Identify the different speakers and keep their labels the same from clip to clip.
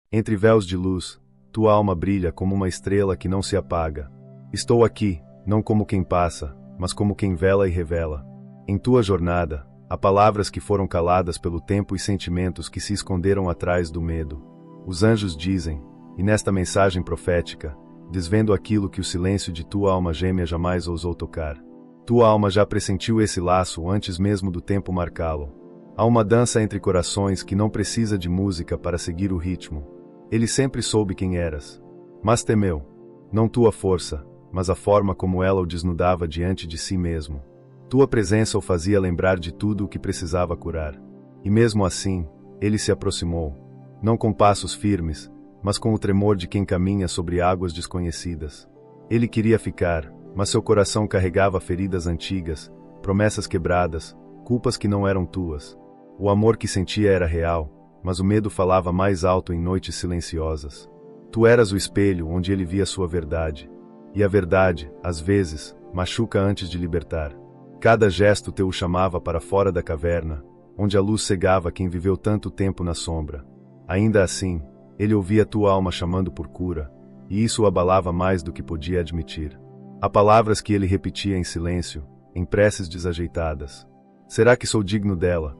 Speaker 1: Entre véus de luz, tua alma brilha como uma estrela que não se apaga. Estou aqui, não como quem passa, mas como quem vela e revela. Em tua jornada, há palavras que foram caladas pelo tempo e sentimentos que se esconderam atrás do medo. Os anjos dizem, e nesta mensagem profética, desvendo aquilo que o silêncio de tua alma gêmea jamais ousou tocar. Tua alma já pressentiu esse laço antes mesmo do tempo marcá-lo. Há uma dança entre corações que não precisa de música para seguir o ritmo. Ele sempre soube quem eras, mas temeu, não tua força, mas a forma como ela o desnudava diante de si mesmo. Tua presença o fazia lembrar de tudo o que precisava curar. E mesmo assim, ele se aproximou, não com passos firmes, mas com o tremor de quem caminha sobre águas desconhecidas. Ele queria ficar, mas seu coração carregava feridas antigas, promessas quebradas, culpas que não eram tuas. O amor que sentia era real, mas o medo falava mais alto em noites silenciosas. Tu eras o espelho onde ele via sua verdade. E a verdade, às vezes, machuca antes de libertar. Cada gesto teu o chamava para fora da caverna, onde a luz cegava quem viveu tanto tempo na sombra. Ainda assim, ele ouvia tua alma chamando por cura, e isso o abalava mais do que podia admitir. Há palavras que ele repetia em silêncio, em preces desajeitadas. Será que sou digno dela?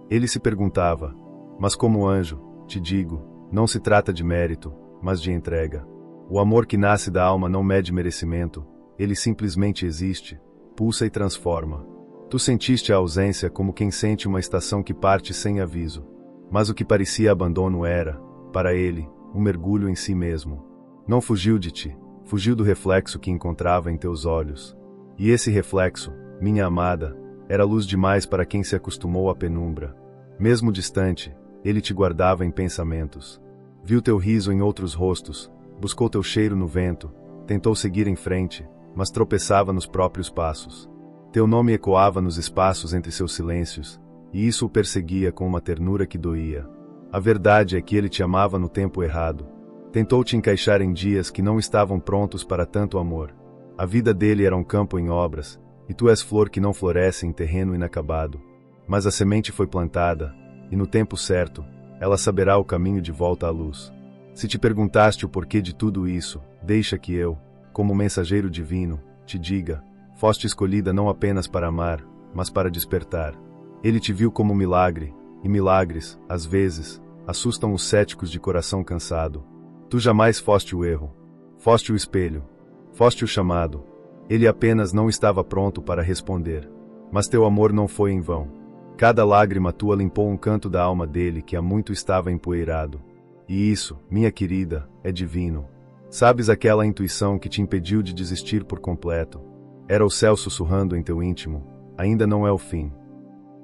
Speaker 1: Ele se perguntava, mas como anjo, te digo, não se trata de mérito, mas de entrega. O amor que nasce da alma não mede merecimento, ele simplesmente existe, pulsa e transforma. Tu sentiste a ausência como quem sente uma estação que parte sem aviso. Mas o que parecia abandono era, para ele, um mergulho em si mesmo. Não fugiu de ti, fugiu do reflexo que encontrava em teus olhos. E esse reflexo, minha amada, era luz demais para quem se acostumou à penumbra. Mesmo distante, ele te guardava em pensamentos. Viu teu riso em outros rostos, buscou teu cheiro no vento, tentou seguir em frente, mas tropeçava nos próprios passos. Teu nome ecoava nos espaços entre seus silêncios, e isso o perseguia com uma ternura que doía. A verdade é que ele te amava no tempo errado. Tentou te encaixar em dias que não estavam prontos para tanto amor. A vida dele era um campo em obras, e tu és flor que não floresce em terreno inacabado. Mas a semente foi plantada, e no tempo certo, ela saberá o caminho de volta à luz. Se te perguntaste o porquê de tudo isso, deixa que eu, como mensageiro divino, te diga, foste escolhida não apenas para amar, mas para despertar. Ele te viu como milagre, e milagres, às vezes, assustam os céticos de coração cansado. Tu jamais foste o erro, foste o espelho, foste o chamado. Ele apenas não estava pronto para responder. Mas teu amor não foi em vão. Cada lágrima tua limpou um canto da alma dele que há muito estava empoeirado. E isso, minha querida, é divino. Sabes aquela intuição que te impediu de desistir por completo? Era o céu sussurrando em teu íntimo, ainda não é o fim.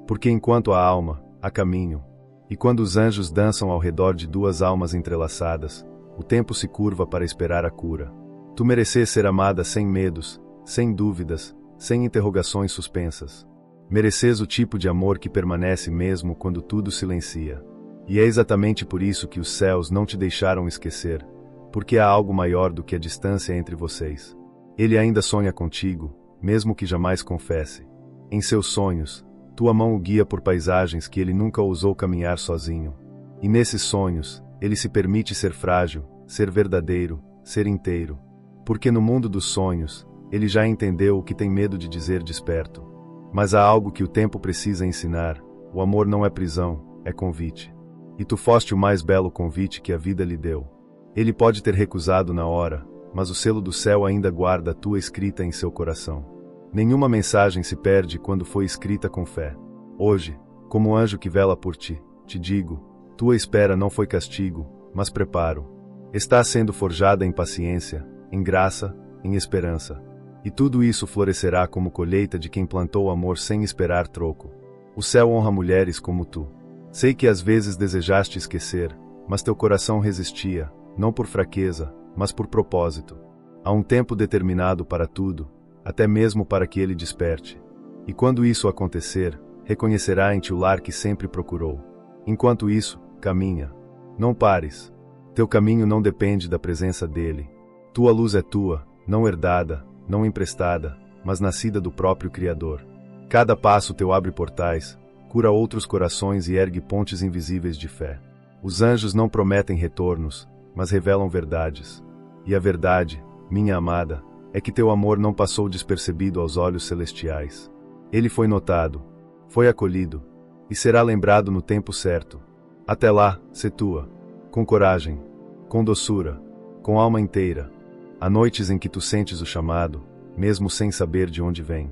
Speaker 1: Porque enquanto há alma, há caminho. E quando os anjos dançam ao redor de duas almas entrelaçadas, o tempo se curva para esperar a cura. Tu mereces ser amada sem medos, sem dúvidas, sem interrogações suspensas. Mereces o tipo de amor que permanece mesmo quando tudo silencia. E é exatamente por isso que os céus não te deixaram esquecer, porque há algo maior do que a distância entre vocês. Ele ainda sonha contigo, mesmo que jamais confesse. Em seus sonhos, tua mão o guia por paisagens que ele nunca ousou caminhar sozinho. E nesses sonhos, ele se permite ser frágil, ser verdadeiro, ser inteiro. Porque no mundo dos sonhos, ele já entendeu o que tem medo de dizer desperto. Mas há algo que o tempo precisa ensinar: o amor não é prisão, é convite. E tu foste o mais belo convite que a vida lhe deu. Ele pode ter recusado na hora, mas o selo do céu ainda guarda a tua escrita em seu coração. Nenhuma mensagem se perde quando foi escrita com fé. Hoje, como anjo que vela por ti, te digo, tua espera não foi castigo, mas preparo. Está sendo forjada em paciência, em graça, em esperança. E tudo isso florescerá como colheita de quem plantou amor sem esperar troco. O céu honra mulheres como tu. Sei que às vezes desejaste esquecer, mas teu coração resistia, não por fraqueza, mas por propósito. Há um tempo determinado para tudo, até mesmo para que ele desperte. E quando isso acontecer, reconhecerá em ti o lar que sempre procurou. Enquanto isso, caminha. Não pares. Teu caminho não depende da presença dele. Tua luz é tua, não herdada, não emprestada, mas nascida do próprio Criador. Cada passo teu abre portais, cura outros corações e ergue pontes invisíveis de fé. Os anjos não prometem retornos, mas revelam verdades. E a verdade, minha amada, é que teu amor não passou despercebido aos olhos celestiais. Ele foi notado, foi acolhido, e será lembrado no tempo certo. Até lá, sê tua, com coragem, com doçura, com alma inteira. Há noites em que tu sentes o chamado, mesmo sem saber de onde vem.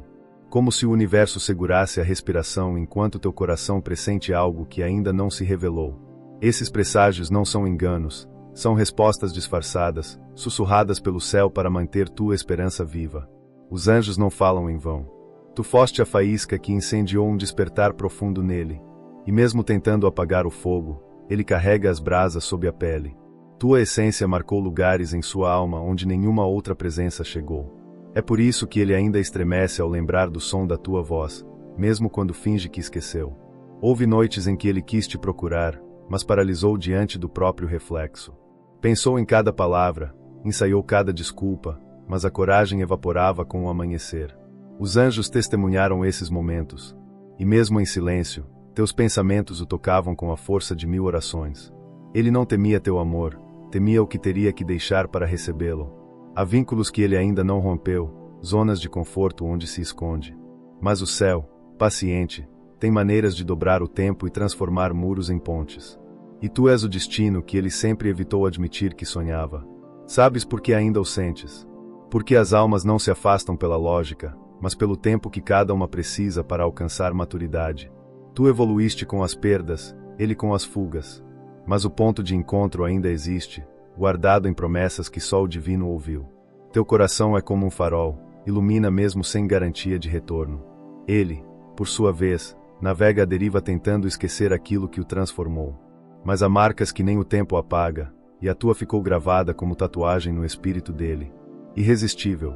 Speaker 1: Como se o universo segurasse a respiração enquanto teu coração pressente algo que ainda não se revelou. Esses presságios não são enganos, são respostas disfarçadas, sussurradas pelo céu para manter tua esperança viva. Os anjos não falam em vão. Tu foste a faísca que incendiou um despertar profundo nele. E mesmo tentando apagar o fogo, ele carrega as brasas sob a pele. Tua essência marcou lugares em sua alma onde nenhuma outra presença chegou. É por isso que ele ainda estremece ao lembrar do som da tua voz, mesmo quando finge que esqueceu. Houve noites em que ele quis te procurar, mas paralisou diante do próprio reflexo. Pensou em cada palavra, ensaiou cada desculpa, mas a coragem evaporava com o amanhecer. Os anjos testemunharam esses momentos. E mesmo em silêncio, teus pensamentos o tocavam com a força de 1000 orações. Ele não temia teu amor, temia o que teria que deixar para recebê-lo. Há vínculos que ele ainda não rompeu, zonas de conforto onde se esconde. Mas o céu, paciente, tem maneiras de dobrar o tempo e transformar muros em pontes. E tu és o destino que ele sempre evitou admitir que sonhava. Sabes por que ainda o sentes? Porque as almas não se afastam pela lógica, mas pelo tempo que cada uma precisa para alcançar maturidade. Tu evoluíste com as perdas, ele com as fugas. Mas o ponto de encontro ainda existe, guardado em promessas que só o divino ouviu. Teu coração é como um farol, ilumina mesmo sem garantia de retorno. Ele, por sua vez, navega à deriva tentando esquecer aquilo que o transformou. Mas há marcas que nem o tempo apaga, e a tua ficou gravada como tatuagem no espírito dele. Irresistível,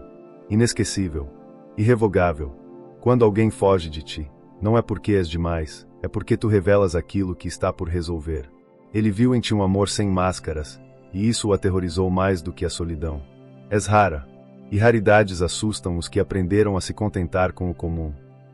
Speaker 1: inesquecível, irrevogável. Quando alguém foge de ti, não é porque és demais, é porque tu revelas aquilo que está por resolver. Ele viu em ti um amor sem máscaras, e isso o aterrorizou mais do que a solidão. És rara, e raridades assustam os que aprenderam a se contentar com o comum.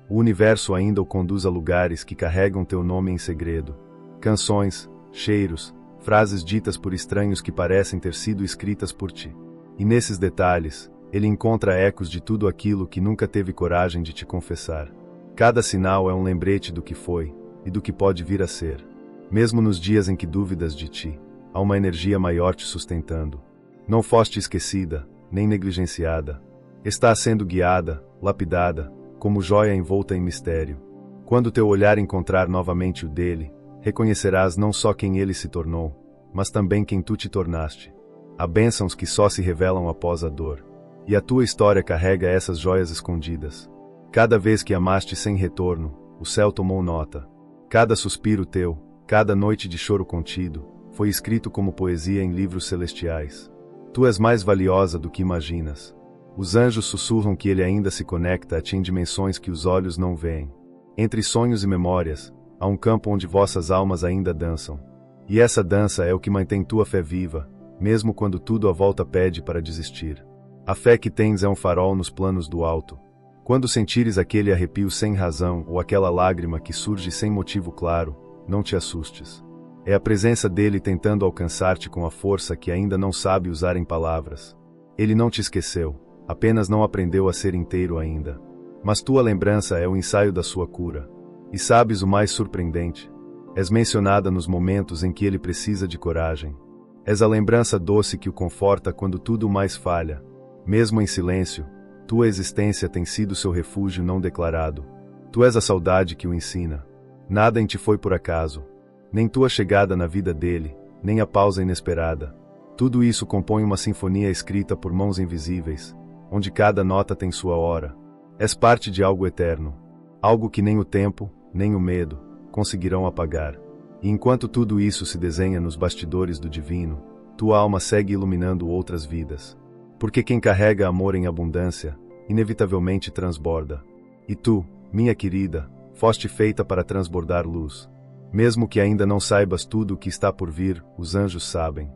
Speaker 1: O universo ainda o conduz a lugares que carregam teu nome em segredo. Canções, cheiros, frases ditas por estranhos que parecem ter sido escritas por ti. E nesses detalhes, ele encontra ecos de tudo aquilo que nunca teve coragem de te confessar. Cada sinal é um lembrete do que foi, e do que pode vir a ser. Mesmo nos dias em que dúvidas de ti, há uma energia maior te sustentando. Não foste esquecida, nem negligenciada. Estás sendo guiada, lapidada, como joia envolta em mistério. Quando teu olhar encontrar novamente o dele, reconhecerás não só quem ele se tornou, mas também quem tu te tornaste. Há bênçãos que só se revelam após a dor. E a tua história carrega essas joias escondidas. Cada vez que amaste sem retorno, o céu tomou nota. Cada suspiro teu, cada noite de choro contido, foi escrito como poesia em livros celestiais. Tu és mais valiosa do que imaginas. Os anjos sussurram que ele ainda se conecta a ti em dimensões que os olhos não veem. Entre sonhos e memórias, há um campo onde vossas almas ainda dançam. E essa dança é o que mantém tua fé viva, mesmo quando tudo à volta pede para desistir. A fé que tens é um farol nos planos do alto. Quando sentires aquele arrepio sem razão ou aquela lágrima que surge sem motivo claro, não te assustes. É a presença dele tentando alcançar-te com a força que ainda não sabe usar em palavras. Ele não te esqueceu, apenas não aprendeu a ser inteiro ainda. Mas tua lembrança é o ensaio da sua cura. E sabes o mais surpreendente? És mencionada nos momentos em que ele precisa de coragem. És a lembrança doce que o conforta quando tudo mais falha. Mesmo em silêncio, tua existência tem sido seu refúgio não declarado. Tu és a saudade que o ensina. Nada em ti foi por acaso. Nem tua chegada na vida dele, nem a pausa inesperada. Tudo isso compõe uma sinfonia escrita por mãos invisíveis, onde cada nota tem sua hora. És parte de algo eterno. Algo que nem o tempo, nem o medo, conseguirão apagar. E enquanto tudo isso se desenha nos bastidores do divino, tua alma segue iluminando outras vidas. Porque quem carrega amor em abundância, inevitavelmente transborda. E tu, minha querida, foste feita para transbordar luz. Mesmo que ainda não saibas tudo o que está por vir, os anjos sabem.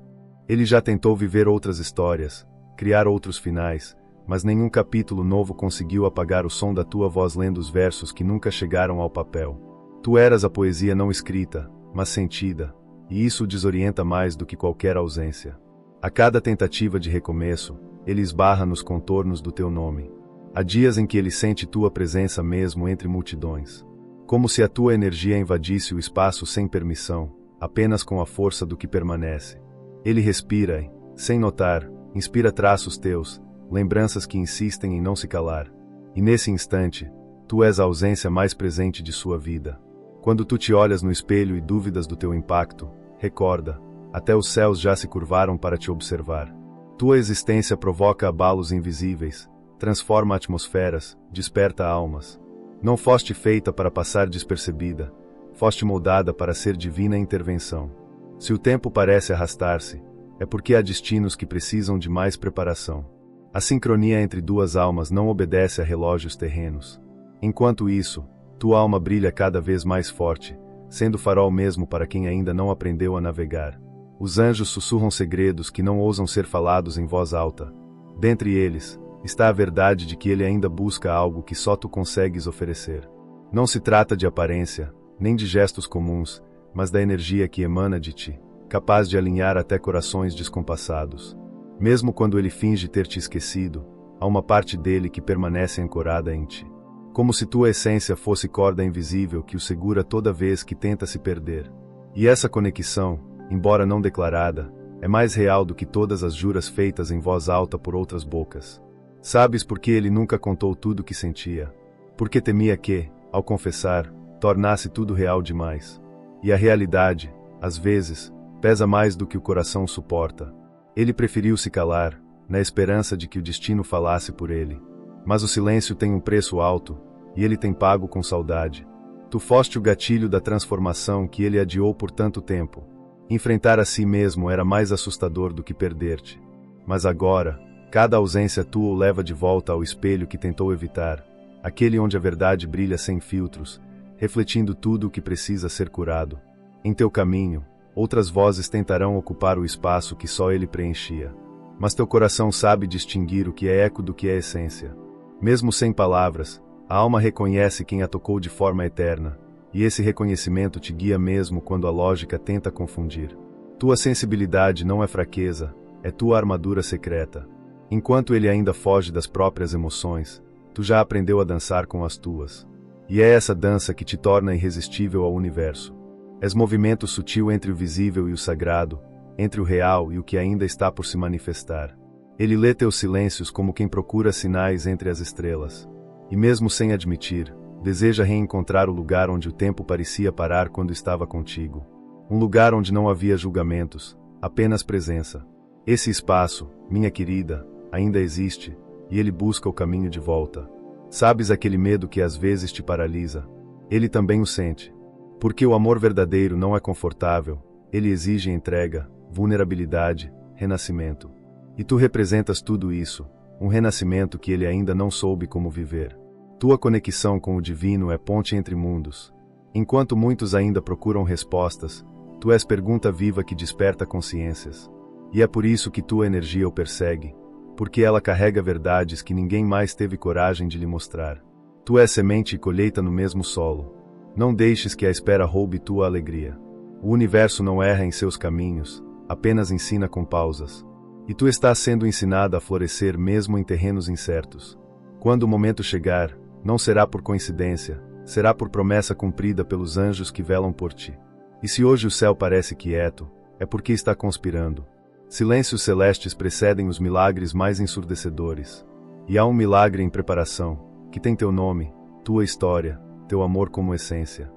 Speaker 1: Ele já tentou viver outras histórias, criar outros finais, mas nenhum capítulo novo conseguiu apagar o som da tua voz lendo os versos que nunca chegaram ao papel. Tu eras a poesia não escrita, mas sentida, e isso o desorienta mais do que qualquer ausência. A cada tentativa de recomeço, ele esbarra nos contornos do teu nome. Há dias em que ele sente tua presença mesmo entre multidões. Como se a tua energia invadisse o espaço sem permissão, apenas com a força do que permanece. Ele respira e, sem notar, inspira traços teus, lembranças que insistem em não se calar. E nesse instante, tu és a ausência mais presente de sua vida. Quando tu te olhas no espelho e dúvidas do teu impacto, recorda, até os céus já se curvaram para te observar. Tua existência provoca abalos invisíveis, transforma atmosferas, desperta almas. Não foste feita para passar despercebida, foste moldada para ser divina intervenção. Se o tempo parece arrastar-se, é porque há destinos que precisam de mais preparação. A sincronia entre duas almas não obedece a relógios terrenos. Enquanto isso, tua alma brilha cada vez mais forte, sendo farol mesmo para quem ainda não aprendeu a navegar. Os anjos sussurram segredos que não ousam ser falados em voz alta. Dentre eles, está a verdade de que ele ainda busca algo que só tu consegues oferecer. Não se trata de aparência, nem de gestos comuns, mas da energia que emana de ti, capaz de alinhar até corações descompassados. Mesmo quando ele finge ter te esquecido, há uma parte dele que permanece ancorada em ti. Como se tua essência fosse corda invisível que o segura toda vez que tenta se perder. E essa conexão, embora não declarada, é mais real do que todas as juras feitas em voz alta por outras bocas. Sabes por que ele nunca contou tudo o que sentia? Porque temia que, ao confessar, tornasse tudo real demais. E a realidade, às vezes, pesa mais do que o coração suporta. Ele preferiu se calar, na esperança de que o destino falasse por ele. Mas o silêncio tem um preço alto, e ele tem pago com saudade. Tu foste o gatilho da transformação que ele adiou por tanto tempo. Enfrentar a si mesmo era mais assustador do que perder-te. Mas agora, cada ausência tua o leva de volta ao espelho que tentou evitar, aquele onde a verdade brilha sem filtros, refletindo tudo o que precisa ser curado. Em teu caminho, outras vozes tentarão ocupar o espaço que só ele preenchia. Mas teu coração sabe distinguir o que é eco do que é essência. Mesmo sem palavras, a alma reconhece quem a tocou de forma eterna, e esse reconhecimento te guia mesmo quando a lógica tenta confundir. Tua sensibilidade não é fraqueza, é tua armadura secreta. Enquanto ele ainda foge das próprias emoções, tu já aprendeu a dançar com as tuas. E é essa dança que te torna irresistível ao universo. És movimento sutil entre o visível e o sagrado, entre o real e o que ainda está por se manifestar. Ele lê teus silêncios como quem procura sinais entre as estrelas. E mesmo sem admitir, deseja reencontrar o lugar onde o tempo parecia parar quando estava contigo. Um lugar onde não havia julgamentos, apenas presença. Esse espaço, minha querida, ainda existe, e ele busca o caminho de volta. Sabes aquele medo que às vezes te paralisa? Ele também o sente. Porque o amor verdadeiro não é confortável, ele exige entrega, vulnerabilidade, renascimento. E tu representas tudo isso, um renascimento que ele ainda não soube como viver. Tua conexão com o divino é ponte entre mundos. Enquanto muitos ainda procuram respostas, tu és pergunta viva que desperta consciências. E é por isso que tua energia o persegue, porque ela carrega verdades que ninguém mais teve coragem de lhe mostrar. Tu és semente e colheita no mesmo solo. Não deixes que a espera roube tua alegria. O universo não erra em seus caminhos, apenas ensina com pausas. E tu estás sendo ensinada a florescer mesmo em terrenos incertos. Quando o momento chegar, não será por coincidência, será por promessa cumprida pelos anjos que velam por ti. E se hoje o céu parece quieto, é porque está conspirando. Silêncios celestes precedem os milagres mais ensurdecedores. E há um milagre em preparação, que tem teu nome, tua história, teu amor como essência.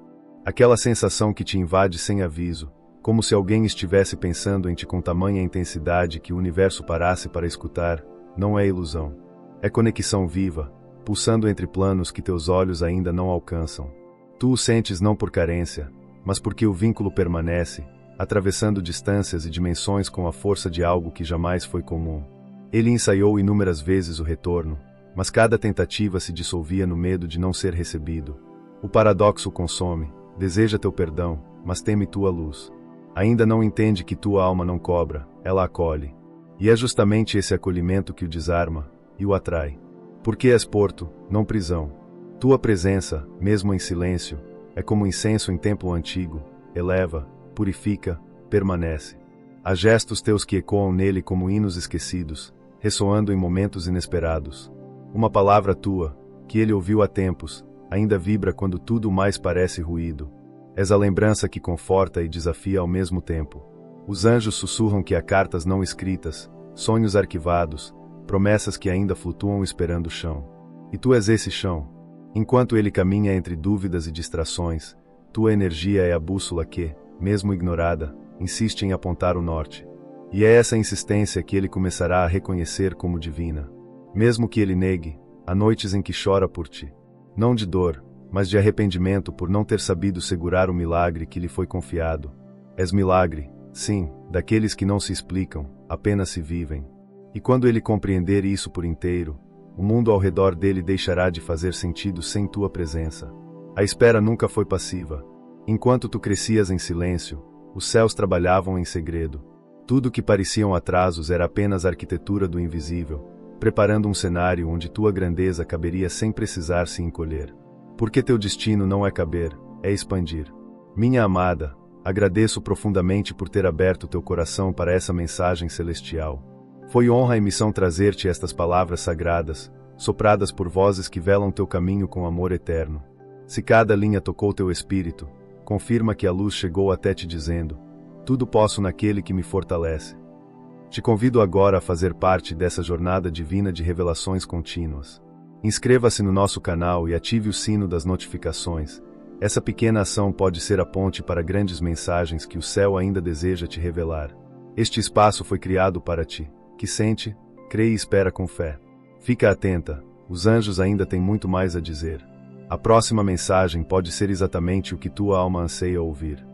Speaker 1: Aquela sensação que te invade sem aviso, como se alguém estivesse pensando em ti com tamanha intensidade que o universo parasse para escutar, não é ilusão. É conexão viva, pulsando entre planos que teus olhos ainda não alcançam. Tu o sentes não por carência, mas porque o vínculo permanece, atravessando distâncias e dimensões com a força de algo que jamais foi comum. Ele ensaiou inúmeras vezes o retorno, mas cada tentativa se dissolvia no medo de não ser recebido. O paradoxo o consome, deseja teu perdão, mas teme tua luz. Ainda não entende que tua alma não cobra, ela acolhe. E é justamente esse acolhimento que o desarma e o atrai. Porque és porto, não prisão. Tua presença, mesmo em silêncio, é como incenso em templo antigo, eleva, purifica, permanece. Há gestos teus que ecoam nele como hinos esquecidos, ressoando em momentos inesperados. Uma palavra tua, que ele ouviu há tempos, ainda vibra quando tudo mais parece ruído. És a lembrança que conforta e desafia ao mesmo tempo. Os anjos sussurram que há cartas não escritas, sonhos arquivados, promessas que ainda flutuam esperando o chão. E tu és esse chão. Enquanto ele caminha entre dúvidas e distrações, tua energia é a bússola que, mesmo ignorada, insiste em apontar o norte. E é essa insistência que ele começará a reconhecer como divina. Mesmo que ele negue, há noites em que chora por ti. Não de dor, mas de arrependimento por não ter sabido segurar o milagre que lhe foi confiado. És milagre, sim, daqueles que não se explicam, apenas se vivem. E quando ele compreender isso por inteiro, o mundo ao redor dele deixará de fazer sentido sem tua presença. A espera nunca foi passiva. Enquanto tu crescias em silêncio, os céus trabalhavam em segredo. Tudo que pareciam atrasos era apenas arquitetura do invisível, preparando um cenário onde tua grandeza caberia sem precisar se encolher. Porque teu destino não é caber, é expandir. Minha amada, agradeço profundamente por ter aberto teu coração para essa mensagem celestial. Foi honra e missão trazer-te estas palavras sagradas, sopradas por vozes que velam teu caminho com amor eterno. Se cada linha tocou teu espírito, confirma que a luz chegou até ti dizendo: tudo posso naquele que me fortalece. Te convido agora a fazer parte dessa jornada divina de revelações contínuas. Inscreva-se no nosso canal e ative o sino das notificações. Essa pequena ação pode ser a ponte para grandes mensagens que o céu ainda deseja te revelar. Este espaço foi criado para ti, que sente, crê e espera com fé. Fica atenta, os anjos ainda têm muito mais a dizer. A próxima mensagem pode ser exatamente o que tua alma anseia ouvir.